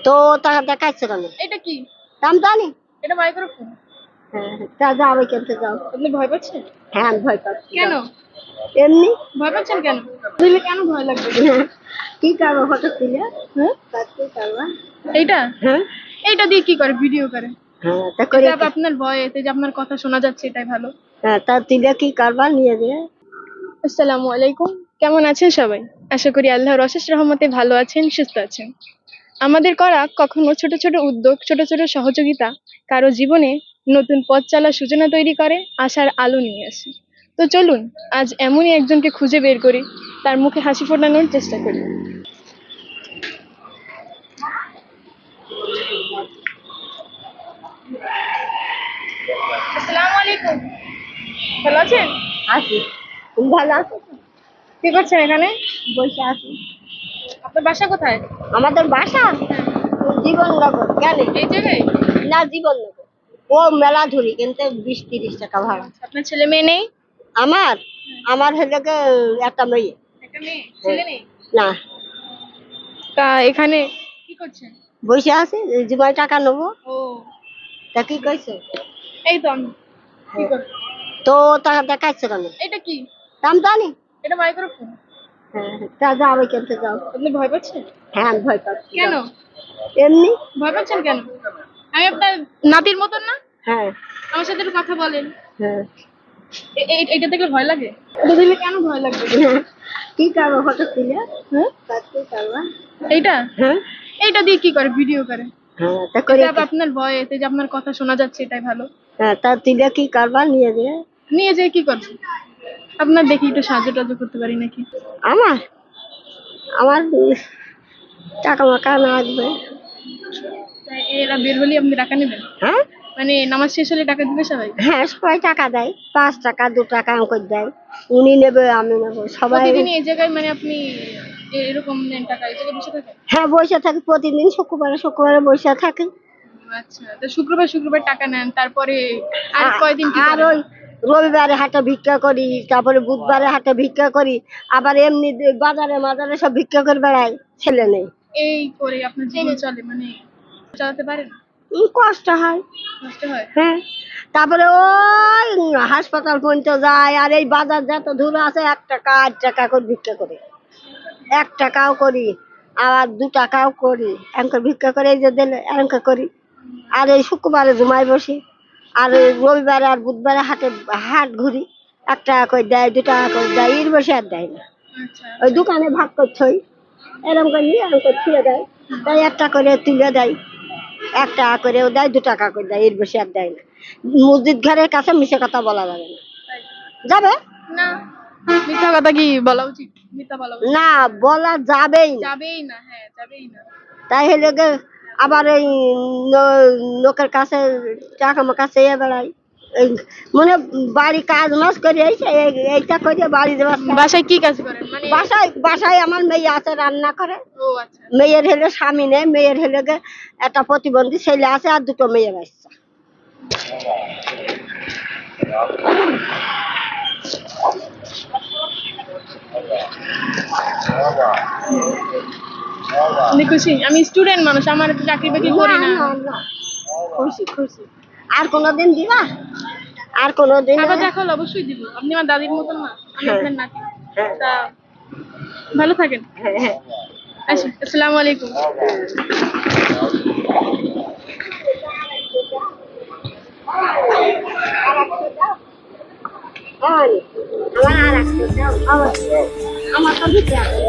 তো টাকা দেখাচ্ছে কেন? এটা কি? দাম জানি। এটা মাইক্রোফোন। হ্যাঁ, তা যাও কিনতে যাও। আপনি ভয় পাচ্ছেন? হ্যাঁ, আমি ভয় পাচ্ছি। কেন এমনি। ভয় পাচ্ছেন কেন? দিলে কেন ভয় লাগবে? কি করবো ফটো তুলে? হ্যাঁ, কি করবা? এইটা হ্যাঁ, এইটা দিয়ে কি করে? ভিডিও করে। হ্যাঁ, তা করে এটা আপনার ভয়েতে যে আপনার কথা শোনা যাচ্ছে এটাই ভালো। হ্যাঁ, তা তুলে কি করবা নিয়ে দিয়ে? আসসালামু আলাইকুম। কেমন আছেন সবাই? আশা করি আল্লাহর অশেষ রহমতে ভালো আছেন, সুস্থ আছেন। আমাদের করা কখনো ছোট ছোট উদ্যোগ, ছোট ছোট সহযোগিতা কারো জীবনে নতুন পথ চলার সূচনা তৈরি করে, আশার আলো নিয়ে আসে। তো চলুন আজ এমনই একজনকে খুঁজে বের করি, তার মুখে হাসি ফোটানোর চেষ্টা করি। আসসালামু আলাইকুম। ভালো আছেন? আছি। তুমি ভালো আছো? কি করছেন এখানে? বসে আছি। আপনার বাসা কোথায়? আমাদের বাসা জীবননগর। কেন? এই জায়গায়? না, জীবননগর। ও মেলা ধরি কিন্তু 20-30 টাকা ভাড়া। আপনার ছেলে মেয়ে নেই? আমার আমার হলে একটা মেয়ে। একটা মেয়ে, ছেলে নেই? না, তা এখানে কি করছেন? বসে আছি, জীবন টাকা নেবো। ও, তা কি কইছে? এই তো আমি। কি করব? তো টাকা দেখাচ্ছে কেন? এটা কি? দাম জানি। এটা মাইক্রোফোন। হ্যাঁ, তা যাও কিনতে যাও। আপনি ভয় পাচ্ছেন? হ্যাঁ, আমি ভয় পাচ্ছি। কেন এমনি। ভয় পাচ্ছেন কেন? আমি আপনার নাতির মতন না? হ্যাঁ, আমার সাথে একটু কথা বলেন। হ্যাঁ, এটা দেখলে ভয় লাগে? এটা দিলে কেন ভয় লাগবে? কি করবো ফটো তুলে? হ্যাঁ, কি করবা? এইটা হ্যাঁ, এইটা দিয়ে কি করে? ভিডিও করে। হ্যাঁ, তা করে এটা আপনার ভয়েতে যে আপনার কথা শোনা যাচ্ছে এটাই ভালো। হ্যাঁ, তা তুলে কি করবা নিয়ে দিয়ে? নিয়ে যেয়ে কি করবে? আপনার দেখি একটু সাহায্য টাহায্য করতে পারি নাকি? আমার আমার টাকা মাকা না আসবে। তা এরা বের হলে আপনি টাকা নেবেন? হ্যাঁ, মানে নামাজ শেষ হলে টাকা দিবে সবাই? হ্যাঁ, সবাই টাকা দেয়। 5 টাকা 2 টাকা আমাকে দেয়। উনি নেবে, আমি নেবো, সবাই। প্রতিদিন এই জায়গায় মানে আপনি এরকম নেন টাকা, এই জায়গায় বসে থাকেন? হ্যাঁ, বসে থাকি প্রতিদিন, শুক্রবারে শুক্রবারে বসে থাকি। আচ্ছা, তো শুক্রবার শুক্রবার টাকা নেন, তারপরে আর কয়দিন কি আর করেন? ওই রবিবারে হাটে ভিক্ষা করি, তারপরে বুধবারে হাটে ভিক্ষা করি, আবার এমনি বাজারে মাজারে সব ভিক্ষা করে বেড়াই। ছেলে নেই। এই করে আপনার জীবন চলে, মানে চালাতে পারেন? কষ্ট হয়। কষ্ট হয়? হ্যাঁ, তারপরে ওই হাসপাতাল পর্যন্ত যায়, আর এই বাজার যত দূর আছে 1 টাকা 8 টাকা করে ভিক্ষা করি। 1 টাকাও করি, আবার 2 টাকাও করি, এমন ভিক্ষা করে এই যে দিলে এমন করি। আর এই শুক্রবারে জুমায় বসি, আর ওই রবিবারে আর বুধবারে হাট ঘুরি। 1 টাকা করে দেয়, 2 টাকা করে দেয়, এর বেশি আর দেয় না। আচ্ছা, ওই দোকানে ভাগ করছই, এরকম করে নিয়ে এরকম করে ছুঁয়ে দেয়, তাই 1 টাকা করে তুলে দেয়। 1 টাকা করেও দেয়, 2 টাকা করে দেয়, এর বেশি আর দেয় না। মসজিদ ঘরের কাছে মিশে কথা বলা যাবে না। যাবে না, মিথ্যা কথা কি বলা উচিত? মিথ্যা বলা উচিত না, বলা যাবেই না। যাবেই না। হ্যাঁ, যাবেই না। তাই হলে আবার এই লোকের কাছে টাকা মাকা চেয়ে বেড়াই। এই মনে বাড়ি কাজ মাস করে এইটা করে বাড়ি দেওয়ার। বাসায় কি কাজ করেন? মানে বাসায় বাসায় আমার মেয়ে আছে, রান্না করে। ও আচ্ছা। মেয়ের হলে স্বামী নেই, মেয়ের হলে একটা প্রতিবন্ধী ছেলে আছে, আর 2টো মেয়ে বাচ্চা। আপনি খুশি? আমি স্টুডেন্ট মানুষ, আমার একটু চাকরি বাকরি করি না। খুশি খুশি। আর কোনোদিন দিবা? আর কোনোদিন? টাকা দেখালে অবশ্যই দিব। আপনি আমার দাদির মতন না, আমি হ্যাঁ। আপনার নাতি। হ্যাঁ। তা ভালো থাকেন। হ্যাঁ, হ্যাঁ। আসি, আসসালামু আলাইকুম। আমার আর একটা দাও। আমার তো দিতে হবে।